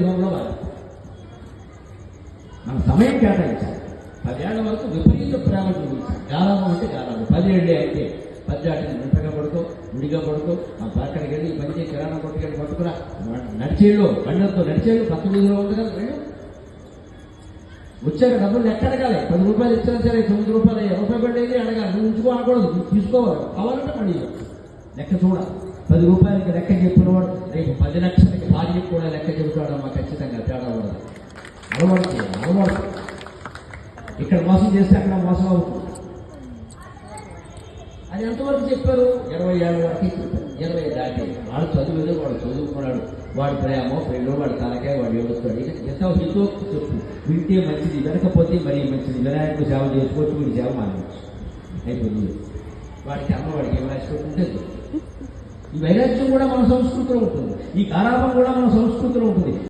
హోంలో మన సమయం కేటాయించాలి. 10 ఏళ్ల వరకు విపరీత ప్రేమ చూపించాలి. గారాబం అంటే గారాబం. 10 ఏళ్ళే అయితే 10 దాటిని గుంటగా పడుకో, గుడిగా పడుకో, ఆ పాకడికి వెళ్ళి పనిచే కిరాణా కొట్టుకెళ్ళి పట్టుకురా, నడిచేళ్ళు బండ్లతో నడిచేళ్ళు 10 వీధిలో ఉంది కదా. వెళ్ళు వచ్చాక డబ్బులు లెక్క అడగాలి. 10 రూపాయలు ఇచ్చినా సరే 9 రూపాయలు రూపాయి పడేది అడగాలి. నువ్వు ఉంచుకో అనకూడదు, తీసుకోవాలి. కావాలంటే మళ్ళీ లెక్క చూడాలి. 10 రూపాయలకి లెక్క చెప్పినవాడు రేపు 10 లక్షలకి భార్యకి కూడా లెక్క చెబుతాడమ్మా. ఖచ్చితంగా తేడా ఉండదు. అలవాటు ఇక్కడ మోసం చేస్తే అక్కడ మోసం అవుతుంది. అది ఎంతవరకు చెప్పారు? 20 ఏళ్ళ వరకు చెప్పారు. 20 దాటి వాడు చదువులేదు, వాడు చదువుకున్నాడు, వాడి ప్రేమ పెళ్ళో, వాడి తలకాయ, వాడు ఏడుస్తాడు. ఎంత హితో చెప్పు. వింటే మంచిది, వినకపోతే మరీ మంచిది. వినాయకుడు సేవ చేసుకోవచ్చు, వీడి సేవ మానేవచ్చు. అయిపోతుంది. వాడికి అమ్మ వాడికి ఏం రాసిపెట్టుంటే ఈ వైరాగ్యం కూడా మన సంస్కృతిలో ఉంటుంది. ఈ గారాబం కూడా మన సంస్కృతిలో ఉంటుంది.